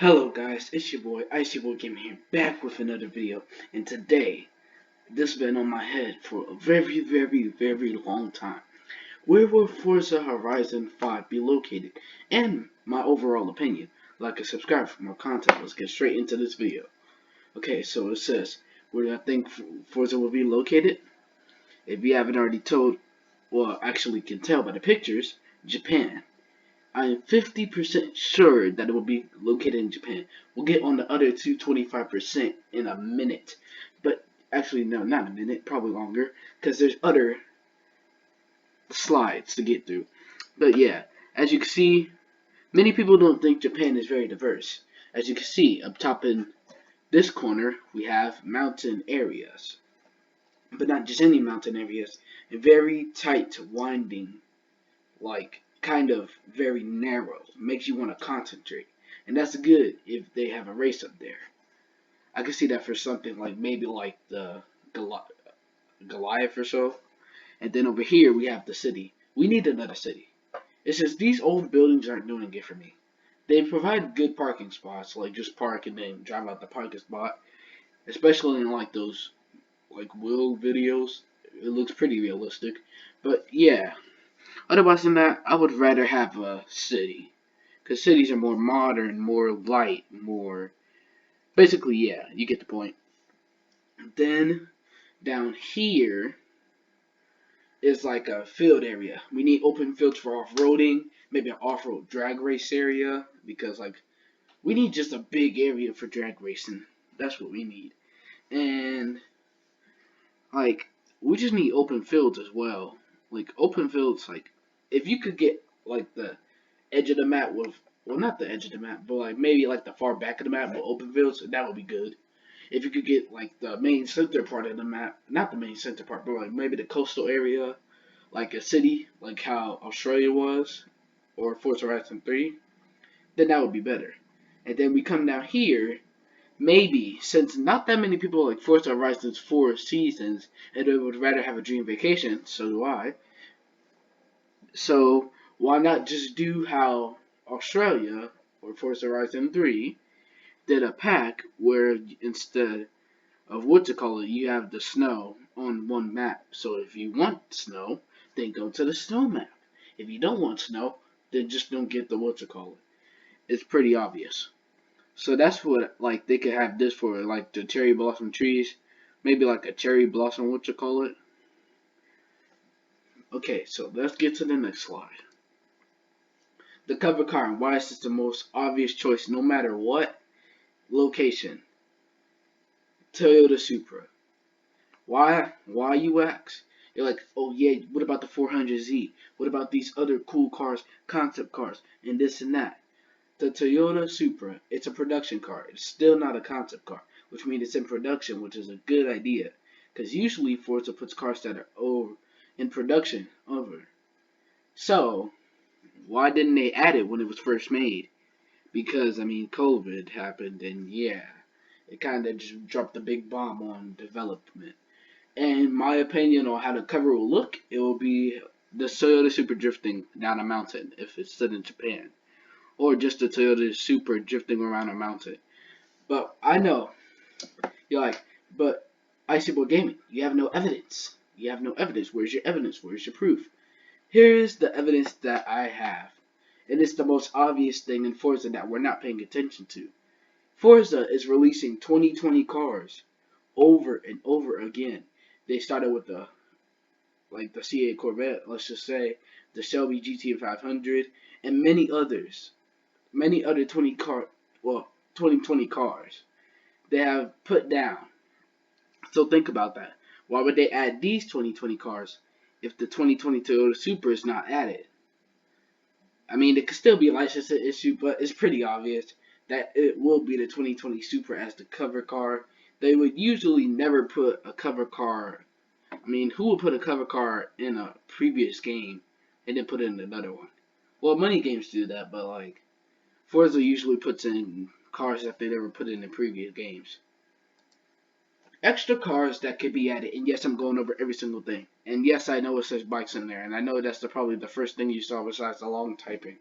Hello guys, it's your boy Icy Boy Gaming here, back with another video. And today, this has been on my head for a very long time. Where will Forza Horizon 5 be located? And my overall opinion. Like and subscribe for more content. Let's get straight into this video. Okay, so it says, where do I think Forza will be located? If you haven't already told, well, actually can tell by the pictures, Japan. I am 50% sure that it will be located in Japan. We'll get on the other 25% in a minute. But actually, no, not a minute, probably longer, because there's other slides to get through. But yeah, as you can see, many people don't think Japan is very diverse. As you can see, up top in this corner, we have mountain areas. But not just any mountain areas, very tight, winding, like kind of very narrow, makes you want to concentrate, and that's good if they have a race up there. I can see that for something like maybe like the Goliath or so. And then over here we have the city. We need another city. It's just these old buildings aren't doing it for me. They provide good parking spots, like just park and then drive out the parking spot, especially in like those like wheel videos. It looks pretty realistic, but yeah. Otherwise than that, I would rather have a city. Because cities are more modern, more light, more... Basically, yeah, you get the point. Then, down here is like a field area. We need open fields for off-roading, maybe an off-road drag race area. Because, like, we need just a big area for drag racing. That's what we need. And, like, we just need open fields as well. Like, open fields, like, if you could get, like, the edge of the map with, well, not the edge of the map, but like maybe like the far back of the map with open fields, that would be good. If you could get like the main center part of the map, not the main center part, but like maybe the coastal area, like a city, like how Australia was, or Forza Horizon 3, then that would be better. And then we come down here, maybe, since not that many people like Forza Horizon's 4 seasons, and they would rather have a dream vacation, so do I. So why not just do how Australia or Forza Horizon 3 did a pack where instead of what to call it, you have the snow on one map. So if you want snow, then go to the snow map. If you don't want snow, then just don't get the what to call it. It's pretty obvious. So that's what like they could have this for, like the cherry blossom trees, maybe like a cherry blossom what you call it. Okay, so let's get to the next slide. The cover car, and why is this the most obvious choice no matter what location? Toyota Supra. Why? Why you ask? You're like, oh yeah, what about the 400Z? What about these other cool cars, concept cars, and this and that? The Toyota Supra, it's a production car. It's still not a concept car, which means it's in production, which is a good idea. Because usually Forza puts cars that are over in production over. So, why didn't they add it when it was first made? Because, I mean, COVID happened, and yeah, it kind of just dropped a big bomb on development. And my opinion on how the cover will look, it will be the Toyota Supra drifting down a mountain if it's set in Japan. Or just the Toyota Supra drifting around a mountain. But I know, you're like, but Icy Boy Gaming, you have no evidence. You have no evidence. Where's your evidence? Where's your proof? Here's the evidence that I have. And it's the most obvious thing in Forza that we're not paying attention to. Forza is releasing 2020 cars over and over again. They started with the C8 Corvette, let's just say, the Shelby GT 500, and many other 2020 cars they have put down. So think about that. Why would they add these 2020 cars if the 2020 Toyota Supra is not added? I mean, it could still be a licensing issue, but it's pretty obvious that it will be the 2020 Supra as the cover car. They would usually never put a cover car. I mean, who would put a cover car in a previous game and then put it in another one? Well, many games do that, but like Forza usually puts in cars that they never put in the previous games. Extra cars that could be added, and yes, I'm going over every single thing. And yes, I know it says bikes in there, and I know that's probably the first thing you saw besides the long typing.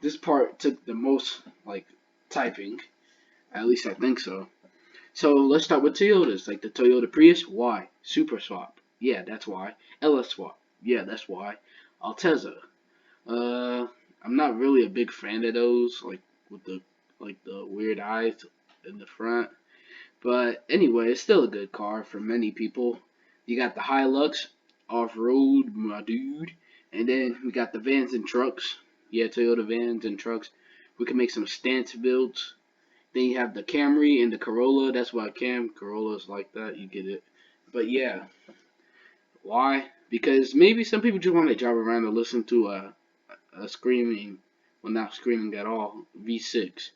This part took the most like typing. At least I think so. So let's start with Toyotas, like the Toyota Prius. Why? Super Swap. Yeah, that's why. LS Swap. Yeah, that's why. Altezza. Uh, I'm not really a big fan of those, like with the weird eyes in the front. But anyway, it's still a good car for many people. You got the Hilux off road, my dude, and then we got the vans and trucks. Yeah, Toyota vans and trucks. We can make some stance builds. Then you have the Camry and the Corolla. That's why Corolla's like that. You get it. But yeah, why? Because maybe some people just want to drive around and listen to a screaming, well, not screaming at all, V6.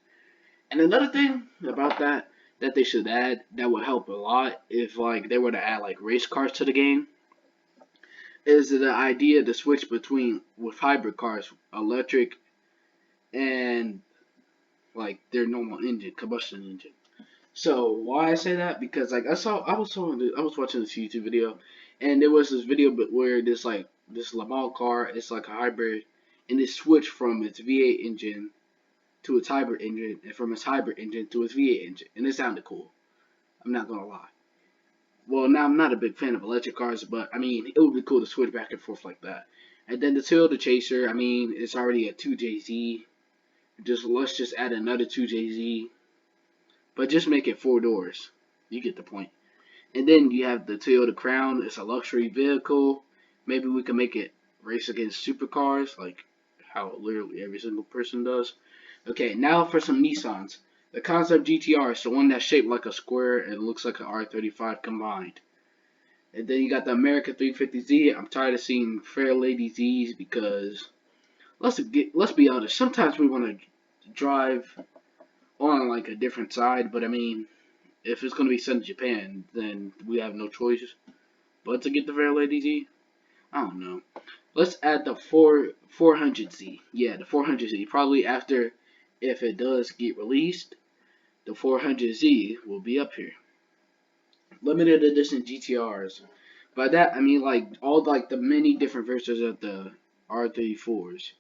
And another thing about that they should add that would help a lot if like they were to add like race cars to the game is the idea to switch between with hybrid cars, electric and like their normal engine, combustion engine. So why I say that? Because like I was watching this YouTube video, and there was this video but where this Lamar car, it's like a hybrid, and it switched from its V8 engine to its hybrid engine, and from its hybrid engine to its V8 engine, and it sounded cool. I'm not gonna lie. Well, now I'm not a big fan of electric cars, but I mean it would be cool to switch back and forth like that. And then the Toyota Chaser, I mean it's already a 2JZ. Just let's just add another 2JZ, but just make it 4 doors. You get the point. And then you have the Toyota Crown. It's a luxury vehicle. Maybe we can make it race against supercars, like how literally every single person does. Okay, now for some Nissans. The Concept GTR is the one that's shaped like a square and looks like an R35 combined. And then you got the America 350Z. I'm tired of seeing Fair Lady Z's because let's be honest. Sometimes we want to drive on like a different side, but I mean, if it's gonna be sent to Japan, then we have no choice but to get the Fair Lady Z. I don't know. Let's add the 400Z. Yeah, the 400Z. Probably after, if it does get released, the 400Z will be up here. Limited edition GTRs. By that I mean like all like the many different versions of the R34s.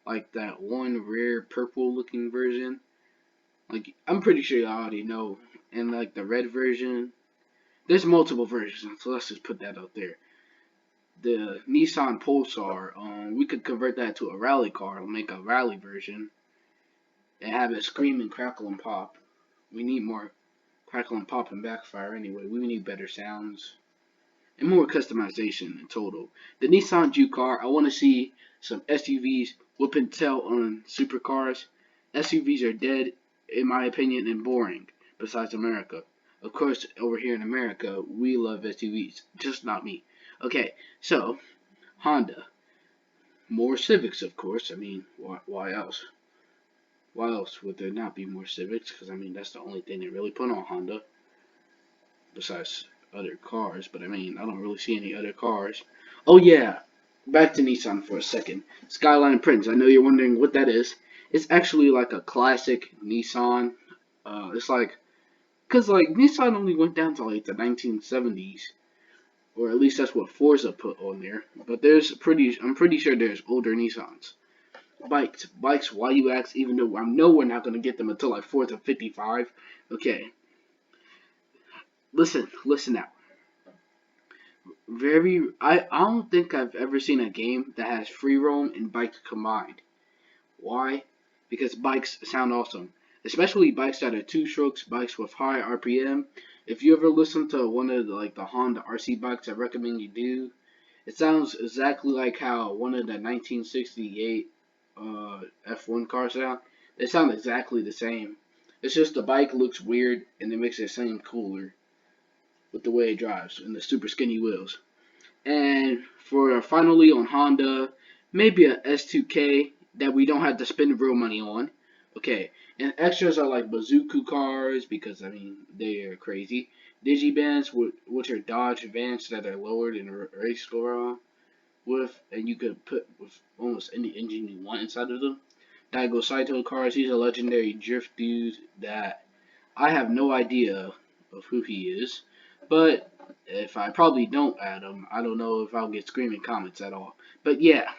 Like that one rare purple looking version. Like I'm pretty sure you already know. And like the red version. There's multiple versions, so let's just put that out there. The Nissan Pulsar, we could convert that to a rally car, make a rally version, and have it scream and crackle and pop. We need more crackle and pop and backfire anyway. We need better sounds and more customization in total. The Nissan Juke car, I want to see some SUVs whooping tail on supercars. SUVs are dead, in my opinion, and boring, besides America. Of course, over here in America, we love SUVs, just not me. Okay, so, Honda. More Civics, of course. I mean, why else? Why else would there not be more Civics? Because, I mean, that's the only thing they really put on Honda, besides other cars, but I mean, I don't really see any other cars. Oh yeah, back to Nissan for a second. Skyline Prince. I know you're wondering what that is. It's actually like a classic Nissan. It's like, cause like Nissan only went down to like the 1970s, or at least that's what Forza put on there. But I'm pretty sure there's older Nissans. Bikes. Why you ask? Even though I know we're not gonna get them until like Forza 55. Okay, listen now. I don't think I've ever seen a game that has free roam and bikes combined. Why? Because bikes sound awesome. Especially bikes that are two strokes, bikes with high RPM. If you ever listen to one of the Honda RC bikes, I recommend you do. It sounds exactly like how one of the 1968 F1 cars sound. They sound exactly the same. It's just the bike looks weird and it makes it sound cooler with the way it drives and the super skinny wheels. And for finally on Honda, maybe a S2K that we don't have to spend real money on. Okay, and extras are like bazooka cars because I mean they are crazy. Digivans, which are Dodge vans that are lowered and race around with, and you could put with almost any engine you want inside of them. Daigo Saito cars, he's a legendary drift dude that I have no idea of who he is, but if I probably don't add him, I don't know if I'll get screaming comments at all. But yeah,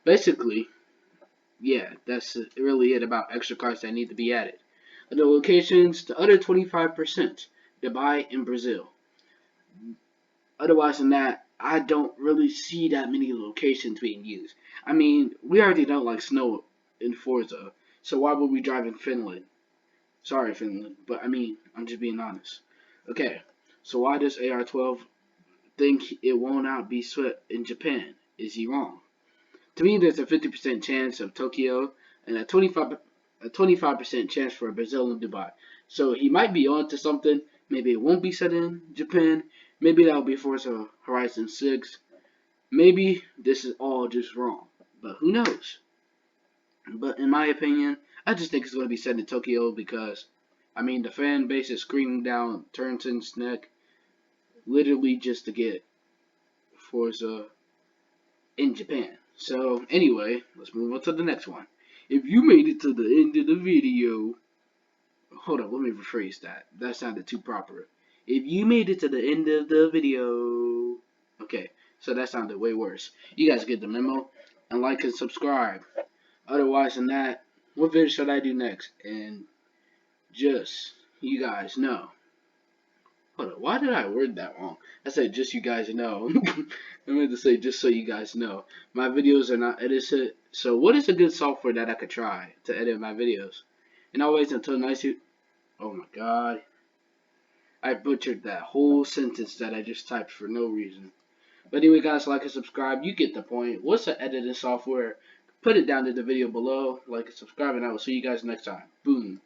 basically, Yeah, that's really it about extra cars that need to be added. The locations, the other 25%, Dubai and Brazil. Otherwise than that, I don't really see that many locations being used. I mean, we already don't like snow in Forza, so why would we drive in Finland? Sorry, Finland, but I mean, I'm just being honest. Okay, so why does AR-12 think it will not be swept in Japan? Is he wrong? To me, there's a 50% chance of Tokyo and a 25% chance for Brazil and Dubai. So he might be on to something. Maybe it won't be set in Japan. Maybe that'll be Forza Horizon 6. Maybe this is all just wrong. But who knows? But in my opinion, I just think it's going to be set in Tokyo because, I mean, the fan base is screaming down Turton's neck literally just to get Forza in Japan. So anyway, let's move on to the next one. If you made it to the end of the video, hold up, let me rephrase that. That sounded too proper. If you made it to the end of the video, okay, so that sounded way worse. You guys get the memo and like and subscribe. Otherwise than that, what video should I do next? And just you guys know. Hold on, why did I word that wrong? I said just you guys know. I meant to say just so you guys know. My videos are not edited. So what is a good software that I could try to edit my videos? And always until next you. Oh my god. I butchered that whole sentence that I just typed for no reason. But anyway guys, like and subscribe. You get the point. What's the editing software? Put it down in the video below. Like and subscribe and I will see you guys next time. Boom.